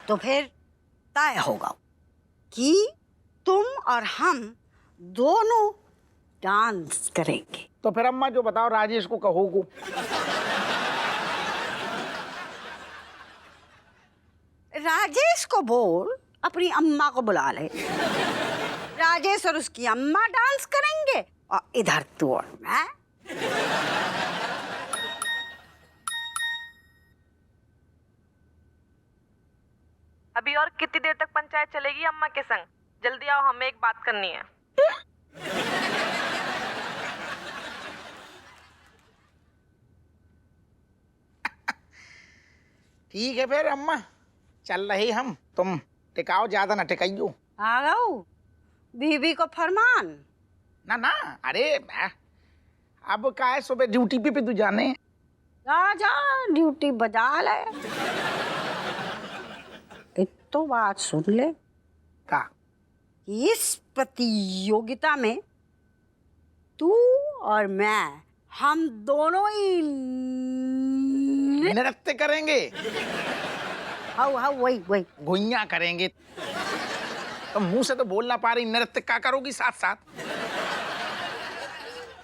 तो फिर तय होगा कि तुम और हम दोनों डांस करेंगे। तो फिर अम्मा जो बताओ राजेश को कहो को। राजेश को बोल अपनी अम्मा को बुला ले। राजेश और उसकी अम्मा डांस करेंगे और इधर तू और मैं। अभी और कितनी देर तक पंचायत चलेगी अम्मा के संग? जल्दी आओ, हमें एक बात करनी है। ठीक है फिर अम्मा, चल रहे हम। तुम टिकाओ, ज्यादा ना टिकाइयो। आ गओ बीबी को फरमान। ना ना, अरे अब का है, सुबह ड्यूटी पे तू जाने। जा जा ड्यूटी बजा ले। एक तो बात सुन ले का इस प्रतियोगिता में तू और मैं हम दोनों ही नृत्य करेंगे। हाउ हाउ वही वही गुइया करेंगे। तुम मुंह से तो बोल ना पा रही, नृत्य का करोगी साथ साथ?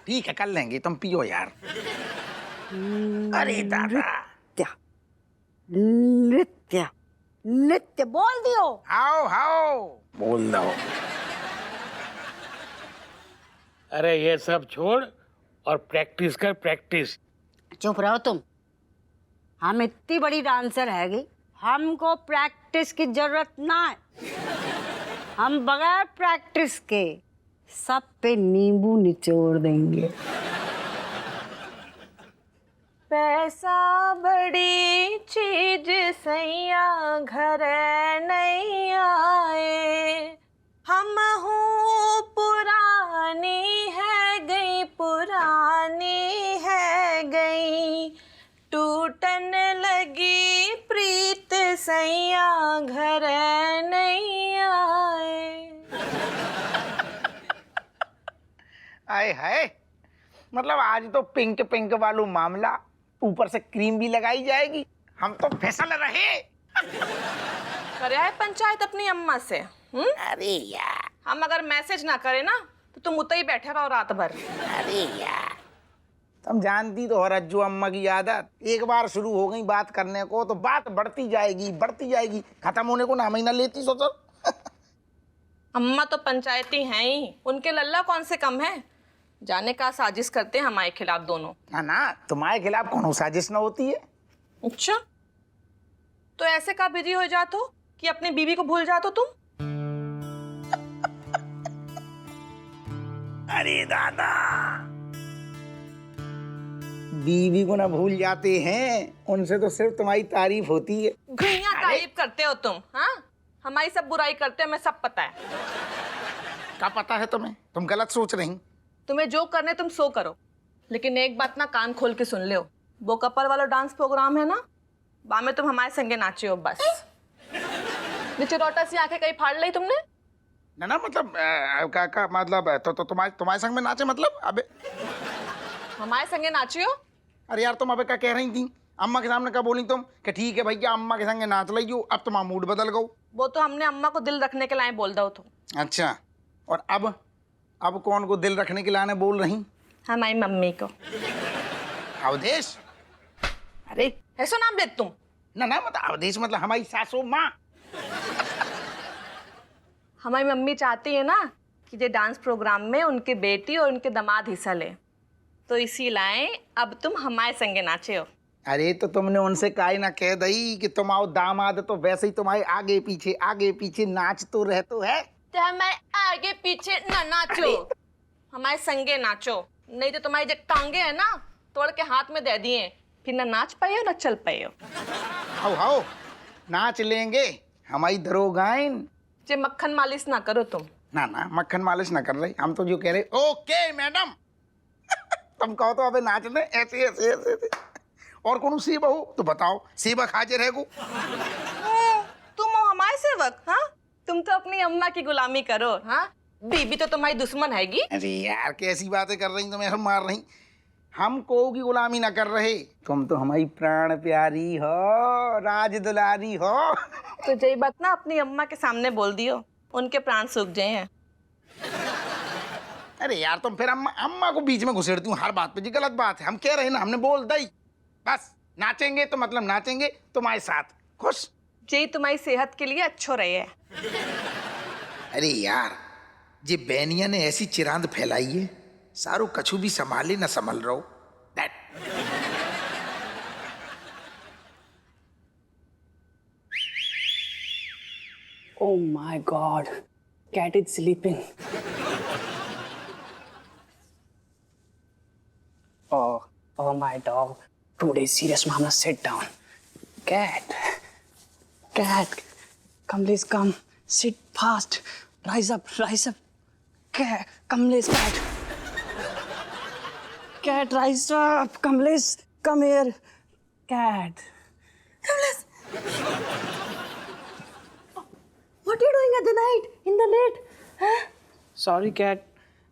ठीक है कर लेंगे, तुम पियो यार। अरे दादा, नृत्य नृत्य नृत्य बोल दियो। हाओ हाओ बोल दो। अरे ये सब छोड़ और प्रैक्टिस कर, प्रैक्टिस। चुप रहो तुम। हम इतनी बड़ी डांसर हैगी, हमको प्रैक्टिस की जरूरत ना है। हम बगैर प्रैक्टिस के सब पे नींबू निचोड़ देंगे। पैसा बड़ी चीज सैया घर नहीं आए, हम हूँ पुरानी है गई, पुरानी है गई, टूटन लगी प्रीत सैया घर नहीं आए। आए हाय, मतलब आज तो पिंक पिंक वालू मामला, ऊपर से क्रीम भी लगाई जाएगी। हम तो फिसल रहे। करे आए पंचायत अपनी अम्मा से। अरे यार, हम अगर मैसेज ना करे ना तो तुम उतना ही बैठे रहो रात भर। अरे यार, तुम जानती तो हो रज्जू अम्मा की आदत, एक बार शुरू हो गई बात करने को तो बात बढ़ती जाएगी, खत्म होने को नाम ही ना लेती। सोचो अम्मा तो पंचायती हैं ही, उनके लल्ला कौन से कम है? जाने का साजिश करते हैं हमारे खिलाफ दोनों। ना ना, तुम्हारे खिलाफ कौन साजिश ना होती है। अच्छा, तो ऐसे का बिजी हो जाते हो कि अपनी बीवी को भूल जाते हो तुम? अरे दादा, बीवी को ना भूल जाते हैं, उनसे तो सिर्फ तुम्हारी तारीफ होती है। घुइयां तारीफ करते हो तुम। हाँ, हमारी सब बुराई करते हो, हमें सब पता है। क्या पता है तुम्हें? तुम गलत सोच रही। तुम्हें जो करने तुम सो करो, लेकिन एक बात ना कान खोल के सुन ले, वो कपल वाला डांस प्रोग्राम है ना, बा में तुम हमारे संगे नाचे हो बस। नीचे रोटा सी आंखें कहीं फाड़ ली तुमने? ना ना, मतलब का मतलब तो तुम्हारे संग में नाचे मतलब? अबे हमारे संगे नाचे हो? अरे यार, तुम अबे क्या कह रही थी? अम्मा के सामने क्या बोली तुम कि ठीक है भैया अम्मा के संगे नाच लियो? अब तुम्हारा मूड बदल गो। वो तो हमने अम्मा को दिल रखने के लाए बोल दो तो। अच्छा, और अब कौन को दिल रखने के लाने बोल रही? हमारी मम्मी को। अवधेश? अरे ऐसा नाम ले तुम? ना ना, मतलब अवधेश मतलब हमारी सासू माँ। हमारी मम्मी चाहती है ना कि ये डांस प्रोग्राम में उनकी बेटी और उनके दामाद हिस्सा ले, तो इसी लाए अब तुम हमारे संगे नाचे हो। अरे तो तुमने उनसे काहे ना कह दई कि तुम आओ दामाद, तो वैसे ही तुम्हारे आगे पीछे नाच तो रहतो है। तो हमारे आगे पीछे ना नाचो, हमारे संगे नाचो, नहीं तो तुम्हारी जो टांगे है ना तोड़ के हाथ में दे दिए, फिर ना नाच पाए हो ना चल पाए हो। हाओ नाच लेंगे हमारी दरोगाइन। जे मक्खन मालिश ना करो तुम। ना ना, मक्खन मालिश ना कर रही, हम तो जो कह रहे ओके मैडम। तुम कहो तो अबे नाच ले ऐसे। और कौन सी बहू तो बताओ, सेवक हाजिर है को? तुम हो हमारे सेवक? हाँ, तुम तो अपनी अम्मा की गुलामी करो। हाँ, बीबी तो तुम्हारी दुश्मन हैगी। अरे यार, कैसी बातें कर रही, तुम ऐसा मार रही। हम को की गुलामी ना कर रहे। तुम तो हमारी प्राण प्यारी हो, राज दुलारी हो। तो यही बात ना अपनी अम्मा के सामने बोल दियो, उनके प्राण सूख गए हैं। अरे यार तुम फिर अम्मा अम्मा को बीच में घुसेड़ती हूँ हर बात पे जी, गलत बात है। हम कह रहे हैं ना, हमने बोल दी बस। नाचेंगे तो मतलब नाचेंगे तुम्हारे साथ, खुश। जी तुम्हारी सेहत के लिए अच्छो रहे है। अरे यार जे बैनिया ने ऐसी चिरांद फैलाई है, सारो कछु भी संभाले ना संभल रहो। That Oh my god, cat is sleeping. Oh my dog. Today's serious mama, sit down. Cat, come please come. Sit fast. Rise up. Cat, come please, cat. Cat, rise up. Come please, come here. Cat. What are you doing at the night, in the late? Huh? Sorry, cat.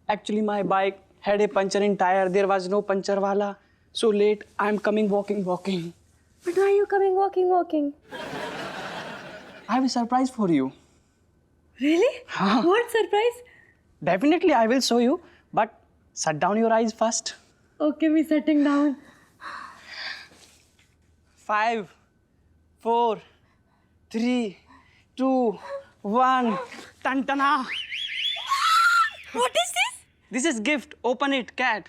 Actually, my bike had a puncture in tire. There was no puncture wala. So late, I'm coming walking. But why are you coming walking? I have a surprise for you. Really? What surprise? Definitely, I will show you. But shut down your eyes first. Okay, me sitting down. 5, 4, 3, 2, 1. Tantana. What is this? This is gift. Open it, cat.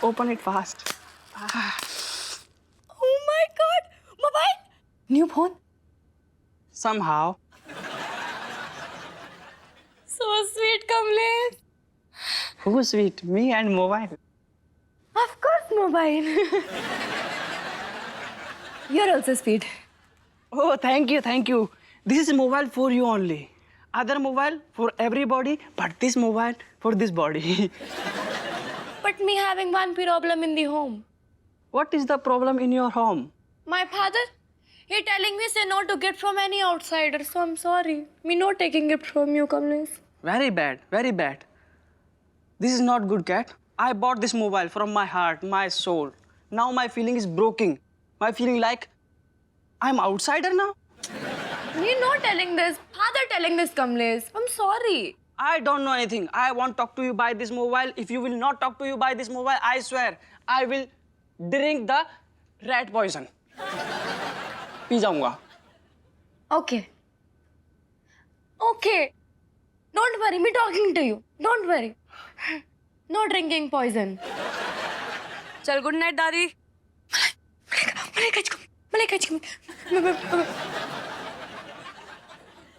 Open it fast. Oh my god! Mobile? New phone? Somehow. So sweet, Kamlesh. Who's sweet? Me and mobile. Of course, mobile. You're also sweet. Oh, thank you. This is mobile for you only. Other mobile for everybody, but this mobile for this body. But me having one problem in the home. What is the problem in your home? My father, he telling me say no to get from any outsider. So I'm sorry. Me not taking it from you, Kamlesh. Very bad. This is not good, cat. I bought this mobile from my heart, my soul. Now my feeling is broken. My feeling like I'm outsider now. Me not telling this. Father telling this, Kamlesh. I'm sorry. I don't know anything. I won't talk to you by this mobile. If you will not talk to you by this mobile, I swear I will drink the rat poison. P जाऊंगा. Okay. Don't worry. Me talking to you. Don't worry. No drinking poison. Chal, good night, Daddy.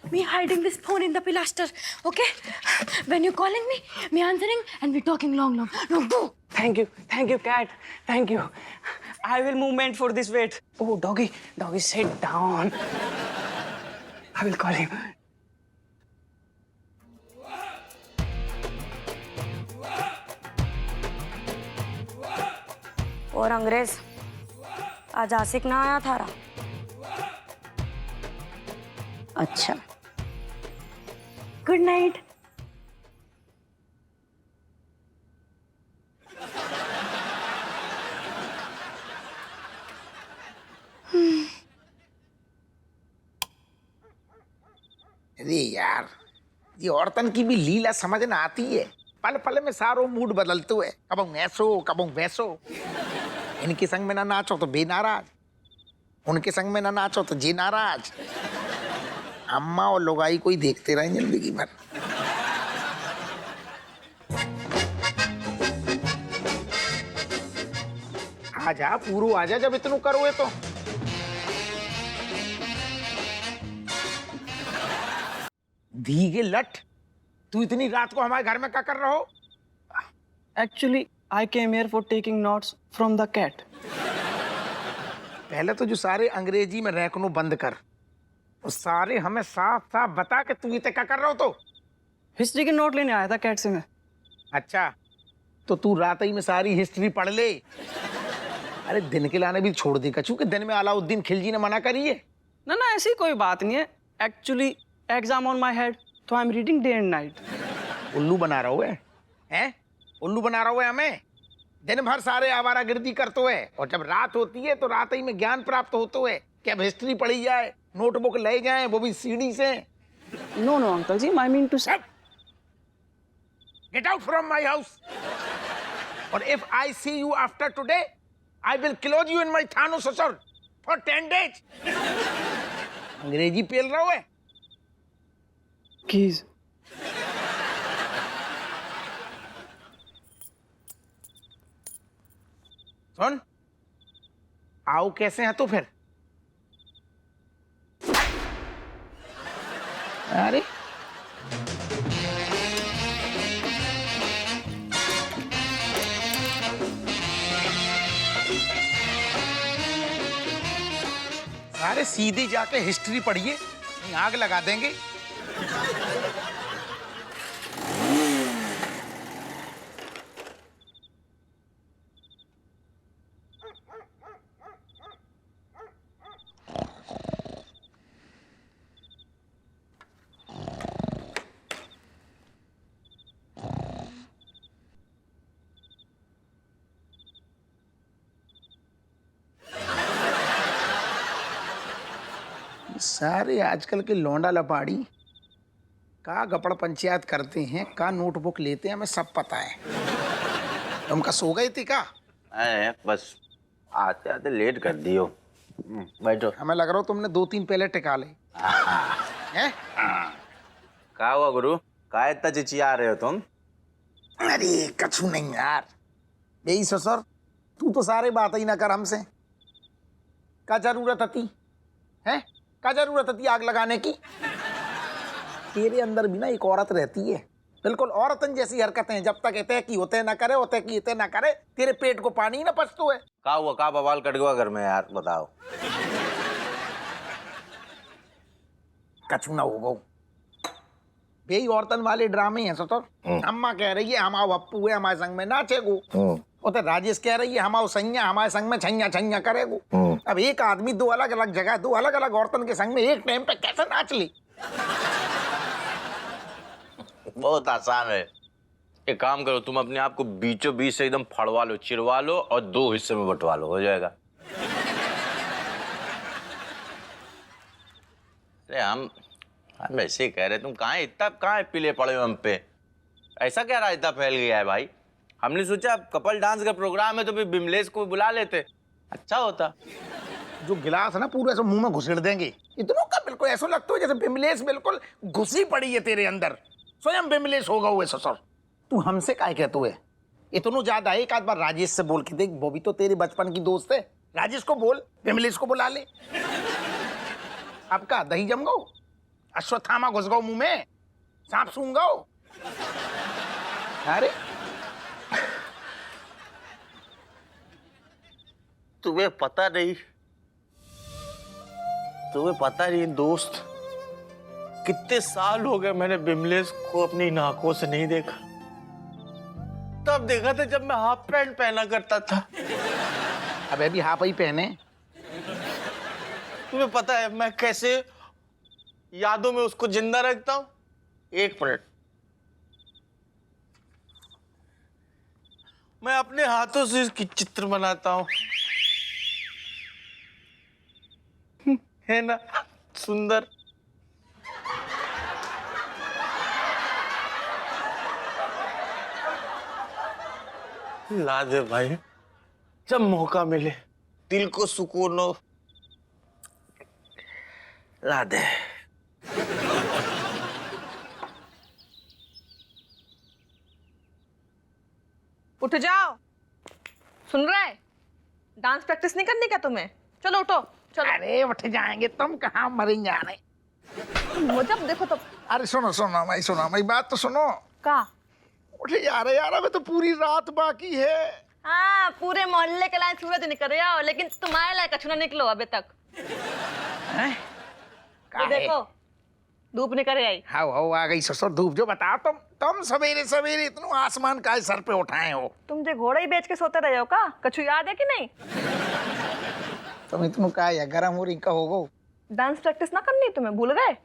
Me hiding this phone in the pilaster, okay? When you're calling me, me answering and we talking long. No, go. Thank you, cat. Thank you. I will movement for this weight. Oh, doggy, sit down. I will call him. और अंग्रेज, आज आशिक ना आया थारा? अच्छा. Good night. अरे यार ये औरतन की भी लीला समझ ना आती है। पल पल में सारो मूड बदलते हुए, कबों ऐसो कबों वैसो। इनके संग में ना नाचो तो बेनाराज, उनके संग में ना नाचो तो जी नाराज। अम्मा और लोगाई कोई देखते रहे जिंदगी भर। आजा पूरू आजा, जब इतनू करो है तो। धीगे लट, तू इतनी रात को हमारे घर में क्या कर रहा हो? Actually, I came here for taking notes from the cat. पहले तो जो सारे अंग्रेजी में रैकनो बंद कर, और सारे हमें साफ साफ बता के तू इतने क्या कर रहा हो तो। हिस्ट्री के नोट लेने आया था कैट से मैं। अच्छा, तो तू रात ही में सारी हिस्ट्री पढ़ ले। अरे दिन के लाने भी छोड़ दे कछू, कि दिन में अलाउद्दीन खिलजी ने मना करी है। ना ऐसी कोई बात नहीं है। Actually exam on my head, तो I am reading day and night. उल्लू बना रहा है? उल्लू बना रहा है हमें। दिन भर सारे आवारागर्दी करते हुए, और जब रात होती है तो रात ही में ज्ञान प्राप्त होते हुए। क्या अब हिस्ट्री पढ़ी जाए, नोटबुक ले जाए, वो भी सीढ़ी से। No, no, Uncle Ji. I mean to say. Get out from my house. Or if I see you after today, I will close you in my थानो ससुर for 10 days. अंग्रेजी पेल रहा है। Keys. सुन, आओ कैसे हैं तो फिर? अरे सारे सीधे जाके हिस्ट्री पढ़िए, नहीं आग लगा देंगे। सारे आजकल के लौंडा लपाड़ी का गपड़ पंचायत करते हैं, का नोटबुक लेते हैं, हमें सब पता है। तुमका सो गई थी का? अरे बस आते आते लेट कर दियो। बैठो। हमें लग रहा हो तुमने 2-3 पहले टिका ले। हैं? का हुआ गुरु, का इतना चिचिया रहे हो तुम? अरे कछु नहीं यार, यही ससुर, तू तो सारे बात ही ना कर हमसे। का जरूरत थी है, का जरूरत थी आग लगाने की? तेरे अंदर भी ना एक औरत रहती है, बिल्कुल औरतन जैसी हरकतें। जब तक कहते कि होते ना करे, होते कि इतने ना करे, तेरे पेट को पानी ना पचतो है। का हुआ, का बवाल कट गया घर में यार, बताओ। कछु ना होगा, यही औरतन वाले ड्रामे हैं ससुर। अम्मा कह रही है हमारे बप्पू है हमारे संग में नाचेगो, और राजेश कह रही है हमारे सैया हमारे संग में छैया छैया करेगो। अब एक आदमी दो अलग अलग जगह, दो अलग अलग औरतन के संग में एक टाइम पे कैसे नाच ली? बहुत आसान है, एक काम करो, तुम अपने आप को बीचों बीच से एकदम फड़वा लो, चिरवा लो और 2 हिस्से में बंटवा लो, हो जाएगा। अरे हम ऐसे ही कह रहे, तुम कहाँ पीले पड़े हो हम पे? ऐसा क्या रायता फैल गया है भाई? हमने सोचा कपल डांस का प्रोग्राम है तो फिर बिमलेश को बुला लेते, अच्छा होता। जो गिलास है ना पूरे ऐसे मुंह में घुसेड़ देंगे। इतनों का बिल्कुल ऐसा लगता है जैसे बिमलेश बिल्कुल घुसी पड़ी है तेरे अंदर, स्वयं बिमलेश होगा हुए ससुर। तू हमसे काय कहते हुए इतनों ज्यादा? एक आध बार राजेश से बोल के देख, वो भी तो तेरे बचपन की दोस्त है। राजेश को बोल, बिमलेश को बुला ले। अब का दही जम गो, अश्वत्थामा घुस गो मुंह में, सांप सूंघ गो। अरे तुम्हें पता नहीं दोस्त, कितने साल हो गए मैंने बिमलेश को अपनी नाकों से नहीं देखा। तब देखा था जब मैं हाफ पैंट पहना करता था। अब अभी हाफ ही पहने। तुम्हें पता है मैं कैसे यादों में उसको जिंदा रखता हूं? 1 मिनट, मैं अपने हाथों से इसकी चित्र बनाता हूं, है ना सुंदर? ला दे भाई, जब मौका मिले, दिल को सुकून हो, ला दे। उठ जाओ, सुन रहा है? डांस प्रैक्टिस नहीं करनी क्या तुम्हें? चलो उठो, चलो। अरे उठ जाएंगे, तुम कहाँ मरें जाने। जब देखो तो। अरे सुनो मेरी बात तो सुनो। का? उठ जा रहे यार, अबे तो पूरी रात बाकी है। हाँ, पूरे मोहल्ले के लायक सूरज निकल रहा हो, लेकिन तुम्हारे लायक कछु ना निकलो अबे तक। ये देखो, धूप निकल आई। हाउ आ गई ससुर धूप। जो बताओ तुम सवेरे सवेरे इतना आसमान का सर पे उठाए हो? तुम जो घोड़ा ही बेच के सोते रहे हो का? कछु याद है कि नहीं? तुम इतना का है गरम हो रही का होगो? डांस प्रैक्टिस ना करनी तुम्हें, भूल गए?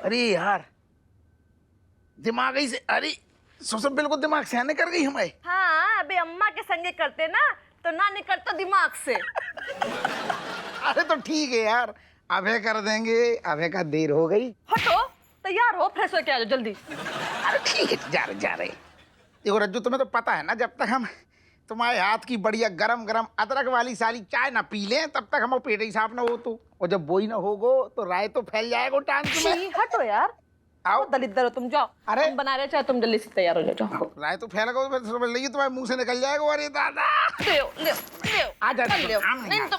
अरे यार दिमाग ही से, अरे ससुर बिल्कुल दिमाग से आने कर गई हमारे। हाँ अबे अम्मा के संगे करते ना तो ना निकलता दिमाग से। अरे तो ठीक है यार, अभय कर देंगे, अभय का देर हो गई। हटो, तैयार हो, फ्रेश होके आ जाओ जल्दी। अरे ठीक है, जा रहे। देखो रज्जू, तुम्हें तो पता है ना, जब तक हम तुम्हारे हाथ की बढ़िया गरम गरम अदरक वाली साली चाय ना पी लें तब तक हमारा पेट ही साफ ना हो। तो और जब वो ही ना होगो तो राय तो फैल जाएगा टांग में। हटो यार, आओ दलित हो तुम, जाओ। अरे हम बना रहे, चाहे तुम जल्दी से तैयार हो जाओ। राय तो फैल गो तो समझ लीजिए तुम्हारे मुंह से निकल जाएगा। अरे दादा ले आ जा, नहीं नहीं तो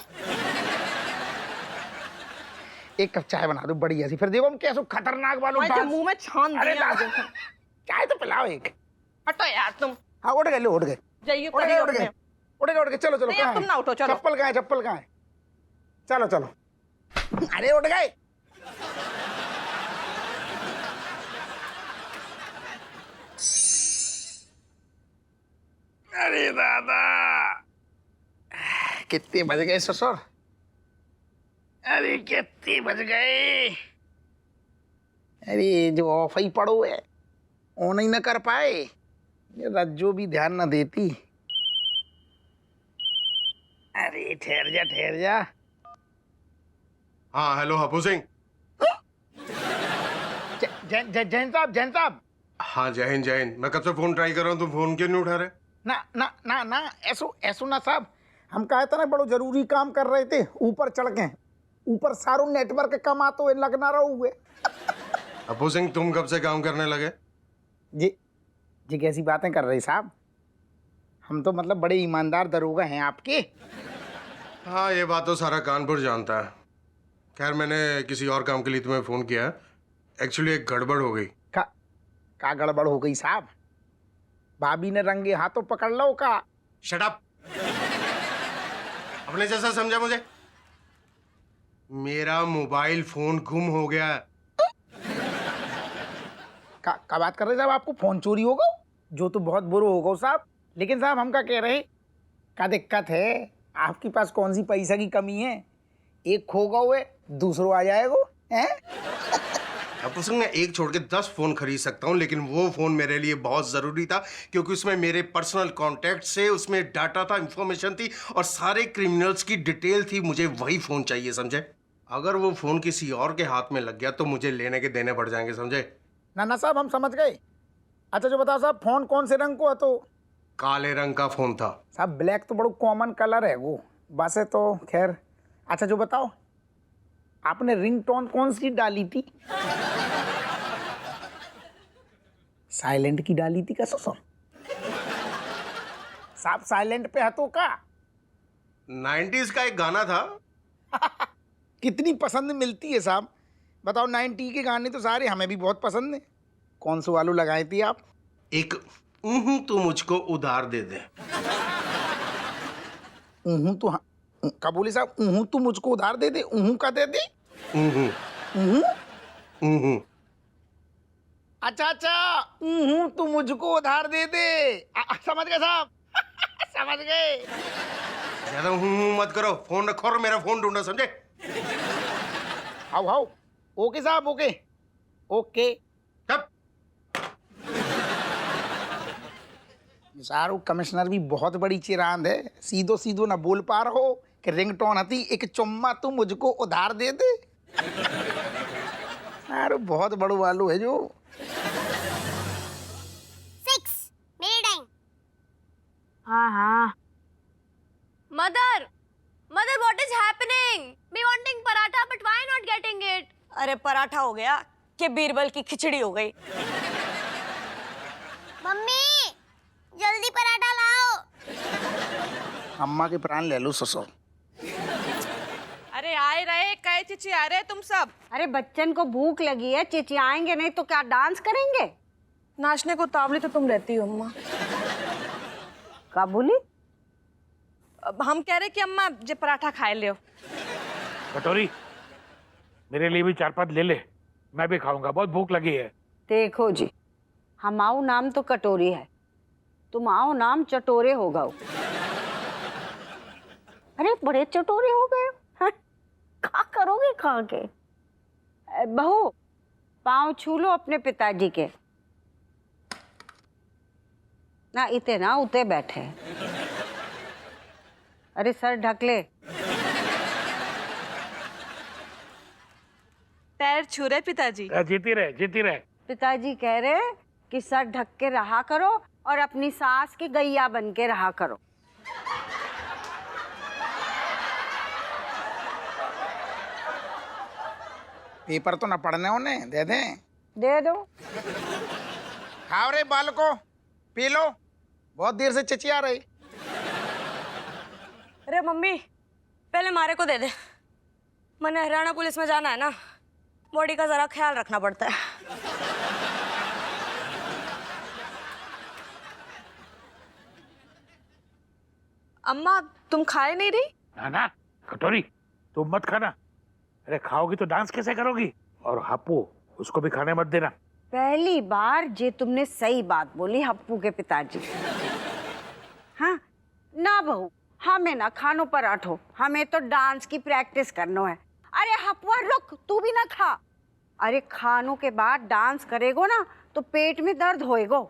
एक कप चाय बना दो बढ़िया सी, फिर देखो हम कैसे खतरनाक वालों मुंह में छान अरे दिया। दादा, चाय तो पिलाओ एक। हटो यार तुम। हाँ उठ गए, उठ गए, जाइए उठ गए। चलो नहीं, अब तुम ना उठो, चलो। चप्पल कहाँ है? चलो। अरे उठ गए। अरे दादा, कितने बज गए ससुर? अरे कितने बज गए? अरे जो ऑफ ही पड़ो है, ऑन ही न कर पाए। ये रज्जो भी ध्यान न देती। अरे ठहर जा। हाँ हेलो हपू सिंह। जैन साहब। हाँ जय हिंद। मैं कब से फोन ट्राई कर रहा हूँ, तुम फोन क्यों नहीं उठा रहे? ना ऐसो ना साहब, हम कहे था ना बड़ो जरूरी काम कर रहे थे, ऊपर चढ़ के ऊपर सारो नेटवर्क कम आतो है, लगना रहो हुए। हपू सिंह तुम कब से काम करने लगे? जी कैसी बातें कर रहे साहब, हम तो मतलब बड़े ईमानदार दरोगा हैं आपके। हाँ ये बात तो सारा कानपुर जानता है। खैर मैंने किसी और काम के लिए तुम्हें फोन किया है। एक्चुअली एक गड़बड़ हो गई। का गड़बड़ हो गई साहब? भाभी ने रंगे हाथों पकड़ लो का? Shut up. अपने जैसा समझा मुझे। मेरा मोबाइल फोन गुम हो गया है। का बात कर रहे साहब? आपको फोन चोरी होगा जो तो बहुत बुरा होगा साहब। लेकिन साहब हम क्या कह रहे, का दिक्कत है? आपके पास कौन सी पैसा की कमी है? एक खोगा हुए दूसरो आ जाएगा हैं? अब तो मैं एक छोड़ के 10 फोन खरीद सकता हूँ, लेकिन वो फोन मेरे लिए बहुत जरूरी था क्योंकि उसमें मेरे पर्सनल कॉन्टैक्ट से उसमें डाटा था, इंफॉर्मेशन थी और सारे क्रिमिनल्स की डिटेल थी। मुझे वही फोन चाहिए, समझे? अगर वो फोन किसी और के हाथ में लग गया तो मुझे लेने के देने पड़ जाएंगे, समझे? ना साहब हम समझ गए। अच्छा जो बताओ साहब, फोन कौन से रंग को है? तो काले रंग का फोन था साहब। ब्लैक तो बड़ा कॉमन कलर है वो, बस है तो खैर। अच्छा जो बताओ, आपने रिंगटोन कौन सी डाली थी? साइलेंट की डाली थी का ससुर? साहब साइलेंट पे है तो का? 90s का एक गाना था। कितनी पसंद मिलती है साहब, बताओ। 90 के गाने तो सारे हमें भी बहुत पसंद है। कौन से वालों लगाई थी आप? एक तू मुझको उधार दे दे। तो हाँ, का बोले साहब? तू मुझको उधार दे दे, का दे दे। अच्छा तू मुझको उधार दे दे। समझ गए साहब? समझ गए। ज्यादा मत करो, फोन रखो और मेरा फोन ढूंढो, समझे? हाउ ओके साहब, ओके। तब सारू कमिश्नर भी बहुत बड़ी चिरांद है, सीधो ना बोल पा रहो कि रिंगटोन हती एक चुम्मा तू मुझको उधार दे दे। सारू बहुत बड़ो वालू है जो। 6 मेरे टाइम। हाँ mother what is happening? Be wanting paratha but why not getting it? अरे पराठा हो गया कि बीरबल की खिचड़ी हो गई? मम्मी जल्दी पराठा लाओ। अम्मा के प्राण ले लो ससुर। अरे आए रहे, कहे चिचिया रहे तुम सब। अरे बच्चन को भूख लगी है, चिचियाएंगे नहीं तो क्या डांस करेंगे? नाचने को तावली तो तुम रहती हो अम्मा। का बोली? अब हम कह रहे कि अम्मा जे पराठा खाए लियो। कटोरी मेरे लिए भी 4-5 ले ले, मैं भी खाऊंगा, बहुत भूख लगी है। देखो जी, हमाऊ नाम तो कटोरी है, तुम आओ नाम चटोरे हो गओ। अरे बड़े चटोरे हो गए, क्या करोगे खा के? बहू पाँव छू लो अपने पिताजी के। ना इते ना उते बैठे। अरे सर ढक ले। पैर छू रहे पिताजी। जीती रहे, जीती रहे। पिताजी कह रहे कि सर ढक के रहा करो और अपनी सास की गैया बन के रहा करो। पेपर तो ना पढ़ने होने, दे दें। दे दो। खाओ रे बालको, पी लो, बहुत देर से चिचिया रही। अरे मम्मी पहले मारे को दे दे, मैंने हरियाणा पुलिस में जाना है ना, बॉडी का जरा ख्याल रखना पड़ता है। अम्मा तुम खाए नहीं रही? ना ना कटोरी, तुम मत खाना। अरे खाओगी तो डांस कैसे करोगी? और हप्पू उसको भी खाने मत देना। पहली बार जे तुमने सही बात बोली हप्पू के पिताजी। हाँ ना बहू, हमें ना खानो पराठो, हमें तो डांस की प्रैक्टिस करनो है। अरे हप्पुआ रुक, तू भी ना खा। अरे खानों के बाद डांस करेगो ना तो पेट में दर्द होएगो।